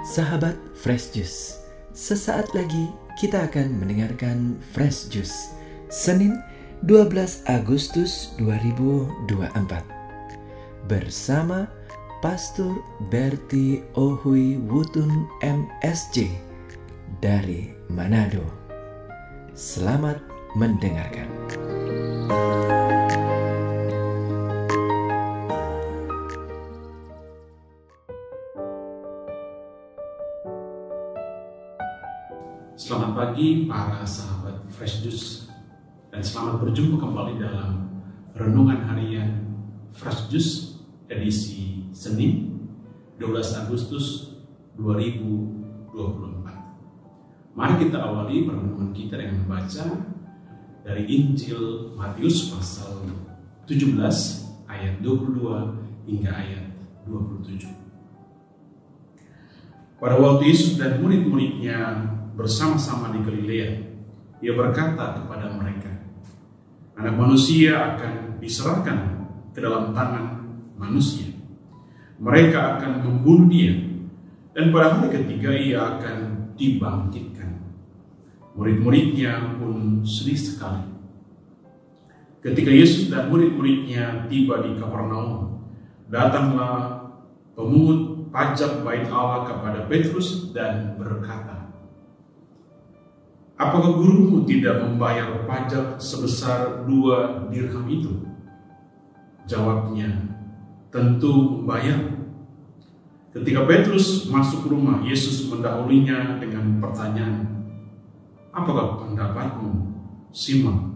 Sahabat Fresh Juice, sesaat lagi kita akan mendengarkan Fresh Juice Senin 12 Agustus 2024 bersama Pastor Berti Ohui Wutun MSC dari Manado. Selamat mendengarkan. Selamat pagi para sahabat Fresh Juice dan selamat berjumpa kembali dalam Renungan Harian Fresh Juice edisi Senin 12 Agustus 2024. Mari kita awali perenungan kita dengan membaca dari Injil Matius pasal 17 ayat 22 hingga ayat 27. Pada waktu Yesus dan murid-muridnya bersama-sama di Galilea, Ia berkata kepada mereka, Anak manusia akan diserahkan ke dalam tangan manusia. Mereka akan membunuh Dia, dan pada hari ketiga Ia akan dibangkitkan. Murid-muridnya pun sedih sekali. Ketika Yesus dan murid-muridnya tiba di Kapernaum, datanglah pemungut pajak bait Allah kepada Petrus dan berkata, Apakah gurumu tidak membayar pajak sebesar 2 dirham itu? Jawabnya, tentu membayar. Ketika Petrus masuk rumah, Yesus mendahulinya dengan pertanyaan, Apakah pendapatmu, Simon?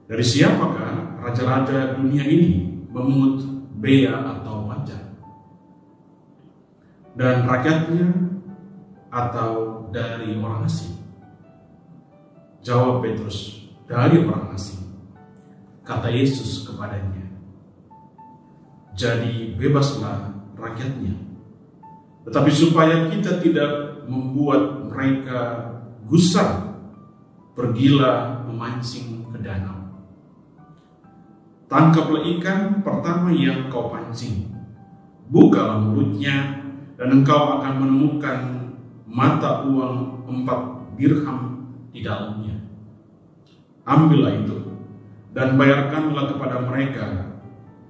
Dari siapakah raja-raja dunia ini memungut bea atau pajak? Dan rakyatnya atau dari orang asing? Jawab Petrus, dari orang asing. Kata Yesus kepadanya, jadi bebaslah rakyatnya. Tetapi supaya kita tidak membuat mereka gusar, pergilah memancing ke danau. Tangkaplah ikan pertama yang kau pancing. Bukalah mulutnya, dan engkau akan menemukan mata uang 4 dirham di dalamnya. Ambillah itu dan bayarkanlah kepada mereka,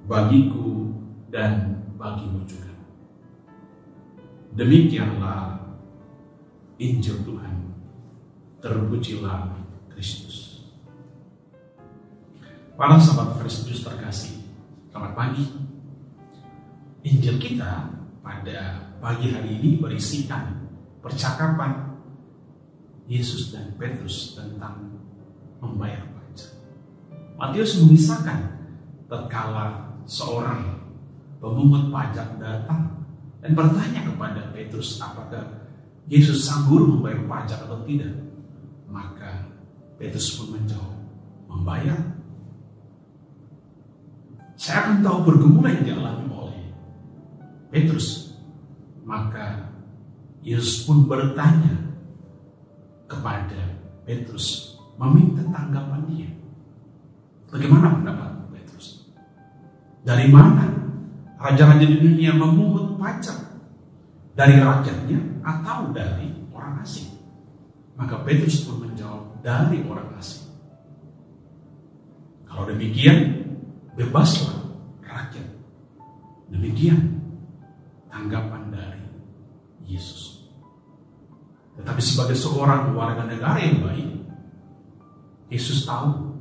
bagiku dan bagimu juga. Demikianlah Injil Tuhan. Terpujilah Kristus. Para sahabat Fresh Juice terkasih, selamat pagi. Injil kita pada pagi hari ini berisikan percakapan Yesus dan Petrus tentang membayar pajak. Matius mengisahkan tatkala seorang pemungut pajak datang dan bertanya kepada Petrus apakah Yesus sanggup membayar pajak atau tidak. Maka Petrus pun menjawab, membayar. Saya akan tahu pergumulan yang dialami oleh Petrus. Maka Yesus pun bertanya kepada Petrus, meminta tanggapan dia. Bagaimana pendapat Petrus? Dari mana raja-raja di dunia memungut pajak? Dari rakyatnya atau dari orang asing? Maka Petrus pun menjawab, dari orang asing. Kalau demikian, bebaslah rakyat. Demikian tanggapan dari Yesus. Tetapi sebagai seorang warga negara yang baik, Yesus tahu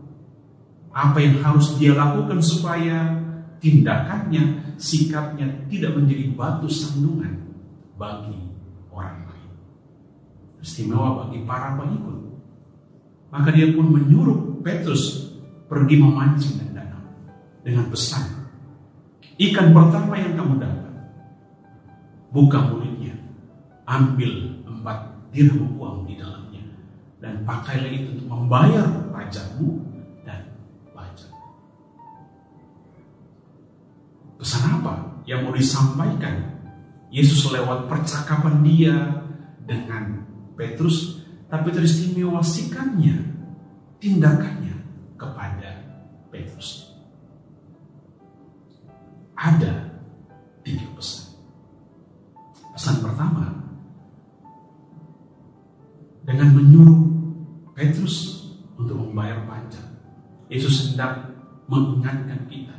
apa yang harus dia lakukan supaya tindakannya, sikapnya tidak menjadi batu sandungan bagi orang lain. Istimewa bagi para pengikut. Maka dia pun menyuruh Petrus pergi memancing di danau dengan pesan, ikan pertama yang kamu dapat, buka mulutnya, ambil 4 dirham uang di dalamnya, dan pakailah itu untuk membayar pajakmu dan pajak. Pesan apa yang mau disampaikan Yesus lewat percakapan dia dengan Petrus, tapi teristimewa sikapnya, tindakannya kepada Petrus. Ada 3 pesan. Pesan pertama, Yesus hendak mengingatkan kita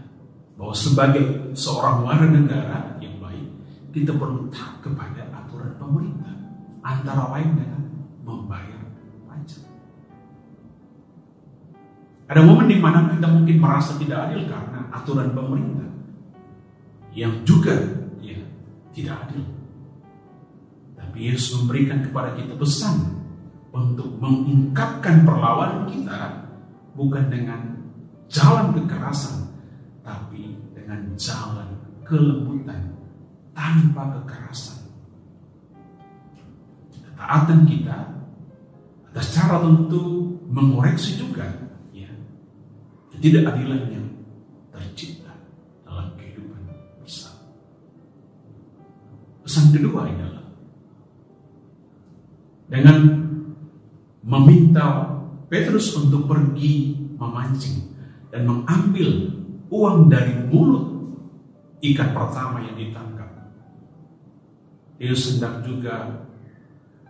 bahwa sebagai seorang warga negara yang baik, kita perlu taat kepada aturan pemerintah, antara lain dengan membayar pajak. Ada momen di mana kita mungkin merasa tidak adil karena aturan pemerintah yang juga tidak adil. Tapi Yesus memberikan kepada kita pesan untuk mengungkapkan perlawanan kita bukan dengan jalan kekerasan, tapi dengan jalan kelembutan tanpa kekerasan. Ketaatan kita atas cara tentu mengoreksi juga ketidakadilan yang tercipta dalam kehidupan bersama. Pesan kedua adalah dengan meminta Petrus untuk pergi memancing dan mengambil uang dari mulut ikan pertama yang ditangkap. Yesus hendak juga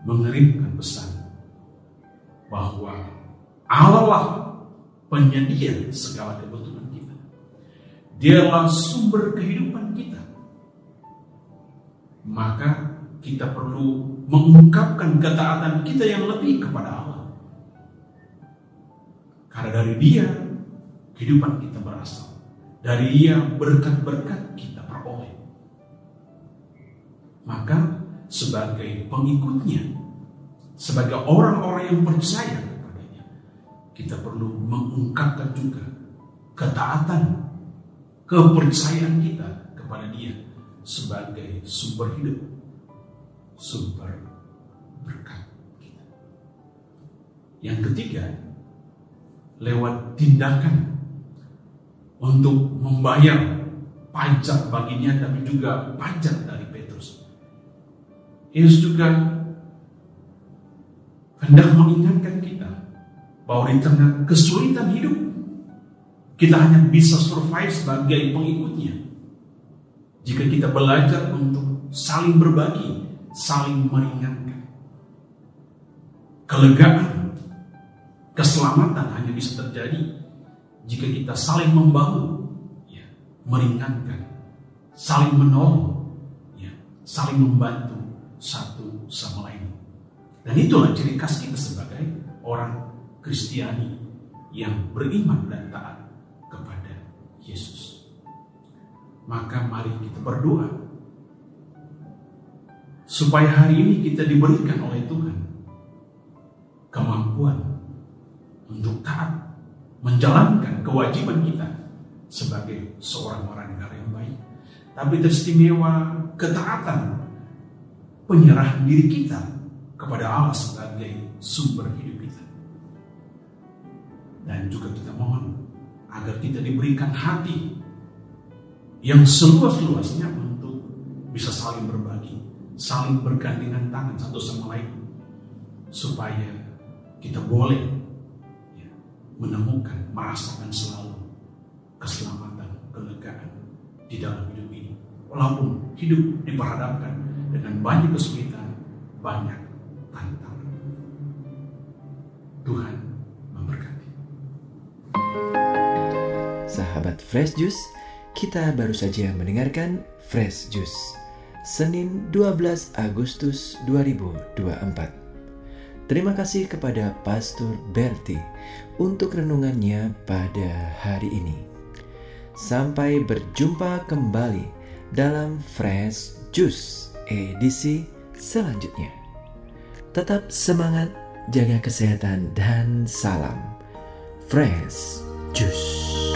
mengirimkan pesan bahwa Allah lah penyedia segala kebutuhan kita. Dialah sumber kehidupan kita. Maka kita perlu mengungkapkan ketaatan kita yang lebih kepada Allah. Karena dari Dia kehidupan kita berasal. Dari Dia berkat-berkat kita peroleh. Maka sebagai pengikutnya, sebagai orang-orang yang percaya kepadanya, kita perlu mengungkapkan juga ketaatan, kepercayaan kita kepada Dia sebagai sumber hidup, sumber berkat kita. Yang ketiga, lewat tindakan untuk membayar pajak baginya, tapi juga pajak dari Petrus. Yesus juga hendak mengingatkan kita bahwa di tengah kesulitan hidup, kita hanya bisa survive sebagai pengikutnya jika kita belajar untuk saling berbagi, saling meringankan. Kelegaan, keselamatan hanya bisa terjadi jika kita saling membahu, meringankan, saling menolong, saling membantu satu sama lain. Dan itulah ciri khas kita sebagai orang Kristiani yang beriman dan taat kepada Yesus. Maka mari kita berdoa supaya hari ini kita diberikan oleh Tuhan kemampuan untuk taat, menjalankan kewajiban kita sebagai seorang warga negara yang baik. Tapi teristimewa ketaatan, penyerahan diri kita kepada Allah sebagai sumber hidup kita. Dan juga kita mohon agar kita diberikan hati yang seluas-luasnya untuk bisa saling berbagi, saling bergandengan tangan satu sama lain, supaya kita boleh menemukan, merasakan selalu keselamatan, kelegaan di dalam hidup ini. Walaupun hidup diperhadapkan dengan banyak kesulitan, banyak tantangan. Tuhan memberkati. Sahabat Fresh Juice, kita baru saja mendengarkan Fresh Juice Senin 12 Agustus 2024. Terima kasih kepada Pastor Berti untuk renungannya pada hari ini. Sampai berjumpa kembali dalam Fresh Juice edisi selanjutnya. Tetap semangat, jaga kesehatan, dan salam Fresh Juice.